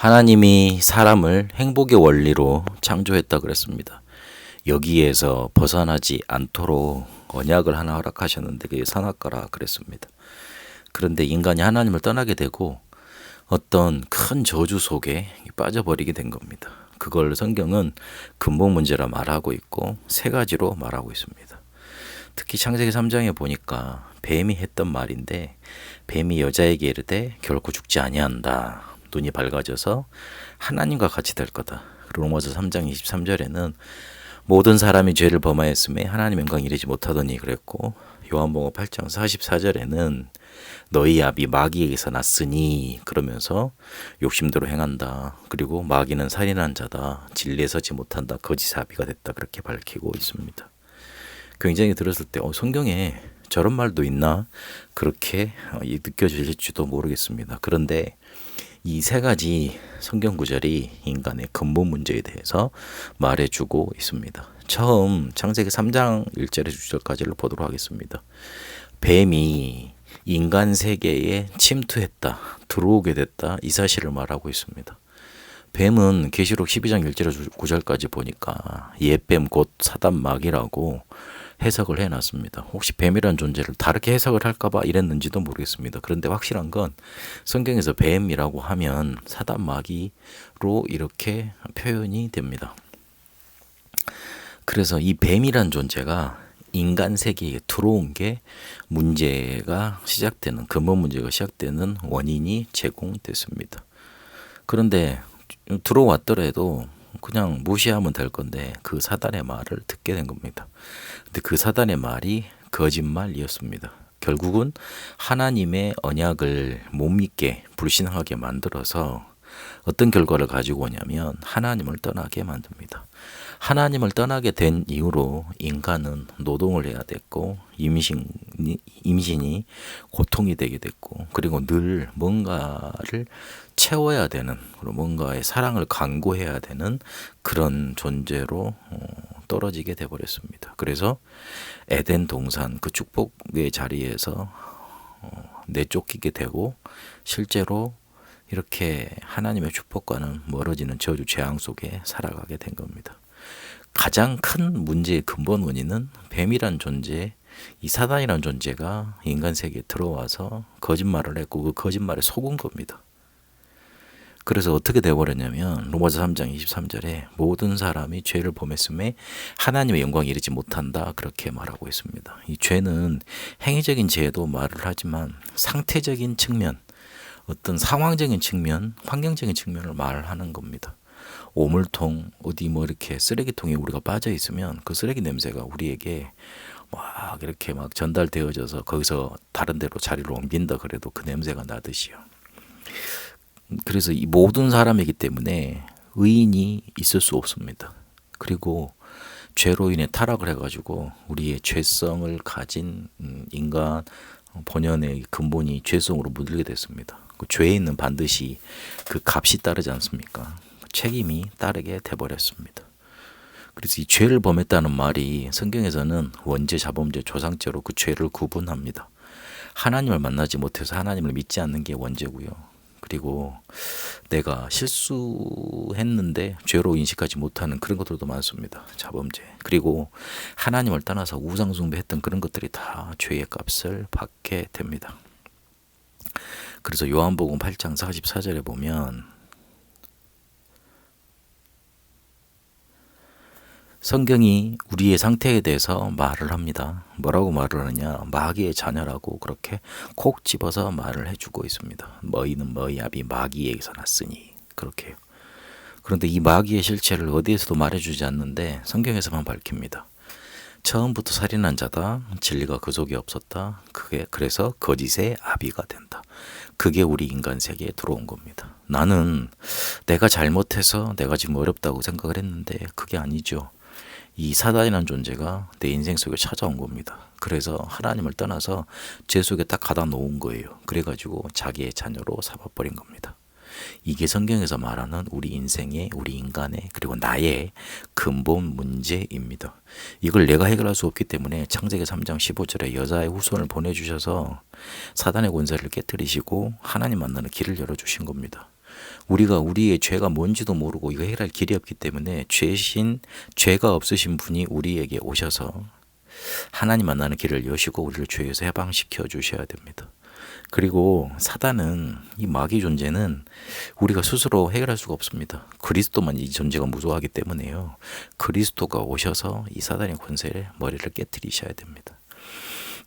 하나님이 사람을 행복의 원리로 창조했다 그랬습니다. 여기에서 벗어나지 않도록 언약을 하나 허락하셨는데 그게 선악과라 그랬습니다. 그런데 인간이 하나님을 떠나게 되고 어떤 큰 저주 속에 빠져버리게 된 겁니다. 그걸 성경은 근본 문제라 말하고 있고 세 가지로 말하고 있습니다. 특히 창세기 3장에 보니까 뱀이 했던 말인데, 뱀이 여자에게 이르되 결코 죽지 아니한다. 눈이 밝아져서 하나님과 같이 될 거다. 그리고 로마서 3장 23절에는 모든 사람이 죄를 범하였음에 하나님 영광 이르지 못하더니 그랬고, 요한복음 8장 44절에는 너희 아비 마귀에게서 났으니 그러면서 욕심대로 행한다. 그리고 마귀는 살인한 자다. 진리에 서지 못한다. 거짓 아비가 됐다. 그렇게 밝히고 있습니다. 굉장히 들었을 때 성경에 저런 말도 있나? 그렇게 느껴질지도 모르겠습니다. 그런데 이 세 가지 성경 구절이 인간의 근본 문제에 대해서 말해주고 있습니다. 처음 창세기 3장 1절에서 6절까지를 보도록 하겠습니다. 뱀이 인간 세계에 침투했다, 들어오게 됐다, 이 사실을 말하고 있습니다. 뱀은 계시록 12장 1절에서 9절까지 보니까 옛뱀 곧 사단 마귀라고 해석을 해놨습니다. 혹시 뱀이라는 존재를 다르게 해석을 할까봐 이랬는지도 모르겠습니다. 그런데 확실한 건 성경에서 뱀이라고 하면 사단 마귀로 이렇게 표현이 됩니다. 그래서 이 뱀이란 존재가 인간 세계에 들어온 게 문제가 시작되는, 근본 문제가 시작되는 원인이 제공됐습니다. 그런데 들어왔더라도 그냥 무시하면 될 건데 그 사단의 말을 듣게 된 겁니다. 근데 그 사단의 말이 거짓말이었습니다. 결국은 하나님의 언약을 못 믿게 불신하게 만들어서 어떤 결과를 가지고 오냐면 하나님을 떠나게 만듭니다. 하나님을 떠나게 된 이후로 인간은 노동을 해야 됐고 임신이 고통이 되게 됐고, 그리고 늘 뭔가를 채워야 되는, 그리고 뭔가의 사랑을 간구해야 되는 그런 존재로 떨어지게 돼버렸습니다. 그래서 에덴 동산 그 축복의 자리에서 내쫓기게 되고 실제로 이렇게 하나님의 축복과는 멀어지는 저주 재앙 속에 살아가게 된 겁니다. 가장 큰 문제의 근본 원인은 뱀이란 존재, 이 사단이란 존재가 인간 세계에 들어와서 거짓말을 했고 그 거짓말에 속은 겁니다. 그래서 어떻게 되어버렸냐면 로마서 3장 23절에 모든 사람이 죄를 범했음에 하나님의 영광에 이르지 못한다, 그렇게 말하고 있습니다. 이 죄는 행위적인 죄도 말을 하지만 상태적인 측면, 어떤 상황적인 측면, 환경적인 측면을 말하는 겁니다. 오물통, 어디 이렇게 쓰레기통에 우리가 빠져 있으면 그 쓰레기 냄새가 우리에게 막 이렇게 막 전달되어져서 거기서 다른 데로 자리를 옮긴다 그래도 그 냄새가 나듯이요. 그래서 이 모든 사람이기 때문에 의인이 있을 수 없습니다. 그리고 죄로 인해 타락을 해가지고 우리의 죄성을 가진 인간 본연의 근본이 죄성으로 물들게 됐습니다. 그 죄에는 반드시 그 값이 따르지 않습니까? 책임이 따르게 돼버렸습니다. 그래서 이 죄를 범했다는 말이 성경에서는 원죄, 자범죄, 조상죄로 그 죄를 구분합니다. 하나님을 만나지 못해서 하나님을 믿지 않는 게 원죄고요. 그리고 내가 실수했는데 죄로 인식하지 못하는 그런 것들도 많습니다. 자범죄. 그리고 하나님을 떠나서 우상숭배했던 그런 것들이 다 죄의 값을 받게 됩니다. 그래서 요한복음 8장 44절에 보면 성경이 우리의 상태에 대해서 말을 합니다. 뭐라고 말을 하느냐? 마귀의 자녀라고 그렇게 콕 집어서 말을 해주고 있습니다. 너희는 너희 아비 마귀에게서 났으니, 그렇게요. 그런데 이 마귀의 실체를 어디에서도 말해주지 않는데 성경에서만 밝힙니다. 처음부터 살인한 자다. 진리가 그 속에 없었다. 그래서 거짓의 아비가 된다. 그게 우리 인간 세계에 들어온 겁니다. 나는 내가 잘못해서 내가 지금 어렵다고 생각을 했는데 그게 아니죠. 이 사단이라는 존재가 내 인생 속에 찾아온 겁니다. 그래서 하나님을 떠나서 죄 속에 딱 가다 놓은 거예요. 그래가지고 자기의 자녀로 삼아버린 겁니다. 이게 성경에서 말하는 우리 인생의, 우리 인간의, 그리고 나의 근본 문제입니다. 이걸 내가 해결할 수 없기 때문에 창세기 3장 15절에 여자의 후손을 보내주셔서 사단의 권세를 깨뜨리시고 하나님 만나는 길을 열어주신 겁니다. 우리가 우리의 죄가 뭔지도 모르고 이거 해결할 길이 없기 때문에 죄가 없으신 분이 우리에게 오셔서 하나님 만나는 길을 여시고 우리를 죄에서 해방시켜 주셔야 됩니다. 그리고 사단은, 이 마귀 존재는 우리가 스스로 해결할 수가 없습니다. 그리스도만 이 존재가 무서워하기 때문에요. 그리스도가 오셔서 이 사단의 권세를, 머리를 깨뜨리셔야 됩니다.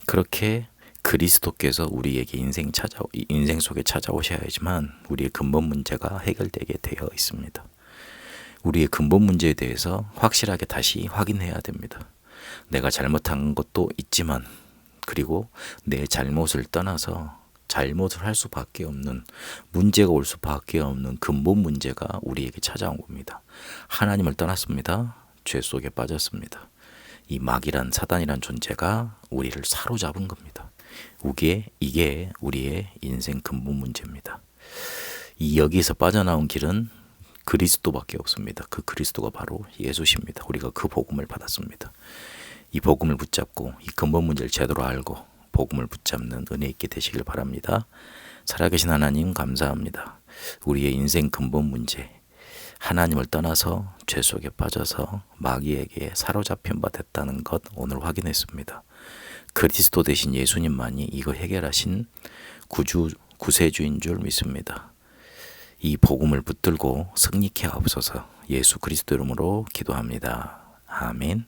그렇게 그리스도께서 우리에게 인생 속에 찾아오셔야지만 우리의 근본 문제가 해결되게 되어 있습니다. 우리의 근본 문제에 대해서 확실하게 다시 확인해야 됩니다. 내가 잘못한 것도 있지만, 그리고 내 잘못을 떠나서 잘못을 할 수밖에 없는, 문제가 올 수밖에 없는 근본 문제가 우리에게 찾아온 겁니다. 하나님을 떠났습니다. 죄 속에 빠졌습니다. 이 마귀란, 사단이란 존재가 우리를 사로잡은 겁니다. 이게 우리의 인생 근본 문제입니다. 여기서 빠져나온 길은 그리스도밖에 없습니다. 그 그리스도가 바로 예수십니다. 우리가 그 복음을 받았습니다. 이 복음을 붙잡고 이 근본 문제를 제대로 알고 복음을 붙잡는 은혜 있게 되시길 바랍니다. 살아계신 하나님 감사합니다. 우리의 인생 근본 문제, 하나님을 떠나서 죄 속에 빠져서 마귀에게 사로잡힌 바 됐다는 것 오늘 확인했습니다. 그리스도 되신 예수님만이 이거 해결하신 구세주인 줄 믿습니다. 이 복음을 붙들고 승리케 하옵소서. 예수 그리스도 이름으로 기도합니다. 아멘.